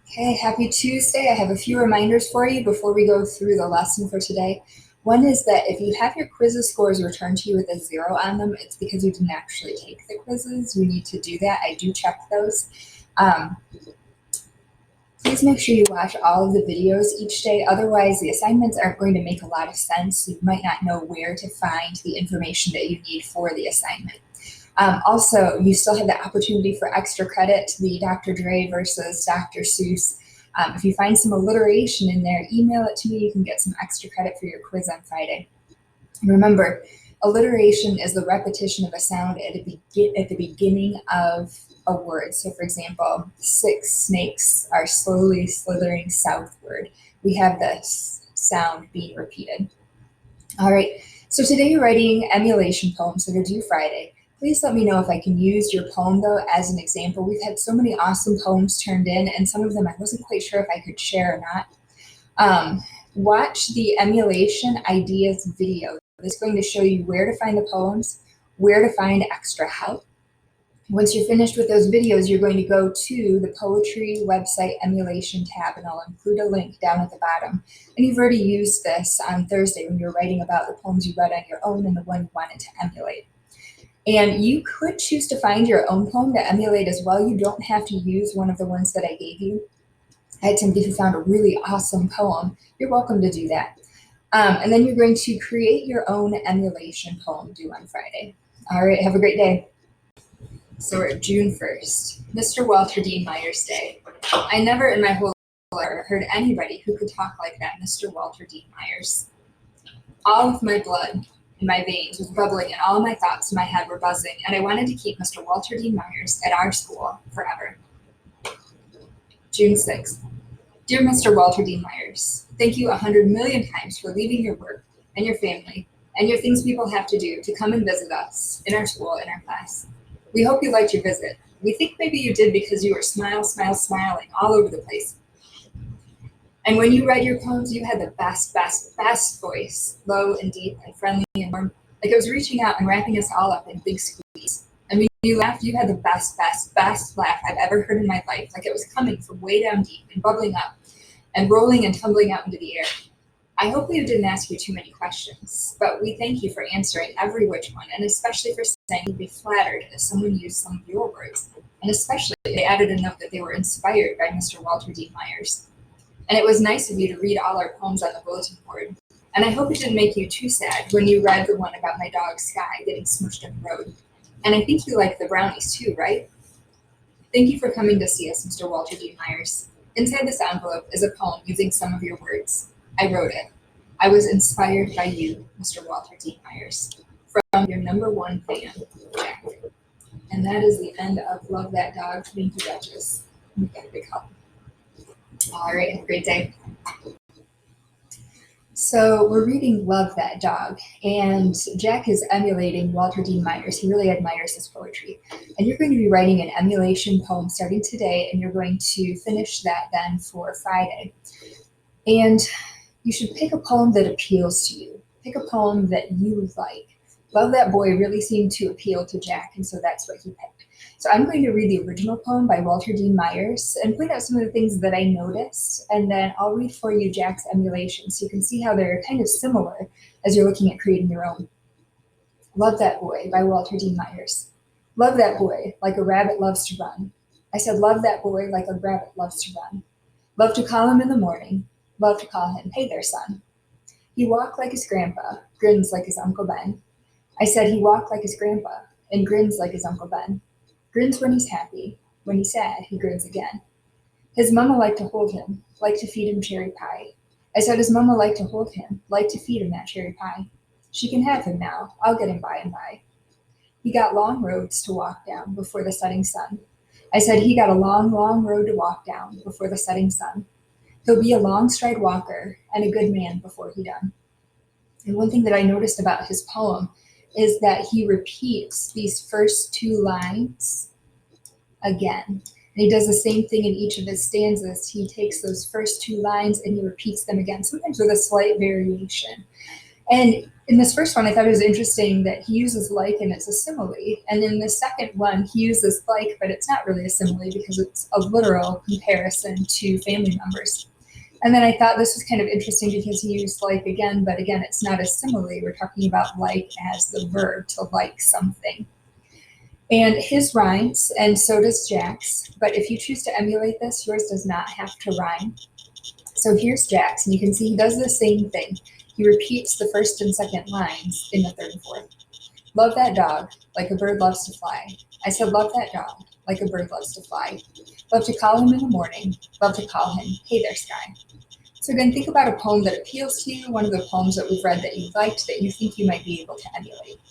Okay, happy Tuesday. I have a few reminders for you before we go through the lesson for today. One is that if you have your quizzes scores returned to you with a 0 on them, it's because you didn't actually take the quizzes. You need to do that. I do check those. Please make sure you watch all of the videos each day. Otherwise, the assignments aren't going to make a lot of sense. You might not know where to find the information that you need for the assignment. Also, you still have the opportunity for extra credit, the Dr. Dre versus Dr. Seuss. If you find some alliteration in there, email it to me. You can get some extra credit for your quiz on Friday. And remember, alliteration is the repetition of a sound at the beginning of a word. So for example, 6 snakes are slowly slithering southward. We have this sound being repeated. All right, so today you're writing emulation poems that are due Friday. Please let me know if I can use your poem though as an example. We've had so many awesome poems turned in, and some of them I wasn't quite sure if I could share or not. Watch the emulation ideas video. It's going to show you where to find the poems, where to find extra help. Once you're finished with those videos, you're going to go to the poetry website emulation tab, and I'll include a link down at the bottom. And you've already used this on Thursday when you were writing about the poems you read on your own and the one you wanted to emulate. And you could choose to find your own poem to emulate as well. You don't have to use one of the ones that I gave you. I had somebody who found a really awesome poem. You're welcome to do that. And then you're going to create your own emulation poem due on Friday. All right, have a great day. So we're at June 1st, Mr. Walter Dean Myers Day. I never in my whole life heard anybody who could talk like that, Mr. Walter Dean Myers. All of my blood in my veins was bubbling and all of my thoughts in my head were buzzing, and I wanted to keep Mr. Walter Dean Myers at our school forever. June 6th. Dear Mr. Walter Dean Myers, thank you 100 million times for leaving your work and your family and your things people have to do to come and visit us in our school, in our class. We hope you liked your visit. We think maybe you did because you were smiling all over the place. And when you read your poems, you had the best voice, low and deep and friendly and warm, like it was reaching out and wrapping us all up in a big squeeze. And when you laughed, you had the best laugh I've ever heard in my life, like it was coming from way down deep and bubbling up and rolling and tumbling out into the air. I hope we didn't ask you too many questions, but we thank you for answering every which one, and especially for saying you'd be flattered if someone used some of your words. And especially, they added a note that they were inspired by Mr. Walter D. Myers. And it was nice of you to read all our poems on the bulletin board. And I hope it didn't make you too sad when you read the one about my dog Sky getting smushed in the road. And I think you like the brownies too, right? Thank you for coming to see us, Mr. Walter D. Myers. Inside this envelope is a poem using some of your words. I wrote it. I was inspired by you, Mr. Walter D. Myers. From your #1 fan, Jack. And that is the end of Love That Dog. Thank you, Duchess. You got a big hug. All right, have a great day. So we're reading Love That Dog, and Jack is emulating Walter Dean Myers. He really admires his poetry. And you're going to be writing an emulation poem starting today, and you're going to finish that then for Friday. And you should pick a poem that appeals to you. Pick a poem that you like. Love That Boy really seemed to appeal to Jack, and so that's what he picked. So I'm going to read the original poem by Walter Dean Myers and point out some of the things that I noticed, and then I'll read for you Jack's emulation so you can see how they're kind of similar as you're looking at creating your own. Love That Boy by Walter Dean Myers. Love that boy like a rabbit loves to run. I said love that boy like a rabbit loves to run. Love to call him in the morning. Love to call him, hey there, son. He walked like his grandpa, grins like his Uncle Ben. I said he walked like his grandpa and grins like his Uncle Ben. Grins when he's happy. When he's sad, he grins again. His mama liked to hold him, liked to feed him cherry pie. I said his mama liked to hold him, liked to feed him that cherry pie. She can have him now. I'll get him by and by. He got long roads to walk down before the setting sun. I said he got a long road to walk down before the setting sun. He'll be a long stride walker and a good man before he done. And one thing that I noticed about his poem is that he repeats these first 2 lines again. And he does the same thing in each of his stanzas. He takes those first 2 lines and he repeats them again, sometimes with a slight variation. And in this first one, I thought it was interesting that he uses like and it's a simile. And in the second one, he uses like, but it's not really a simile because it's a literal comparison to family members. And then I thought this was kind of interesting because he used like again, but again, it's not a simile. We're talking about like as the verb to like something. And his rhymes, and so does Jack's. But if you choose to emulate this, yours does not have to rhyme. So here's Jack's, and you can see he does the same thing. He repeats the first and second lines in the third and fourth. Love that dog, like a bird loves to fly. I said, love that dog, like a bird loves to fly. Love to call him in the morning, love to call him, hey there, sky. So again, think about a poem that appeals to you, one of the poems that we've read that you liked, that you think you might be able to emulate.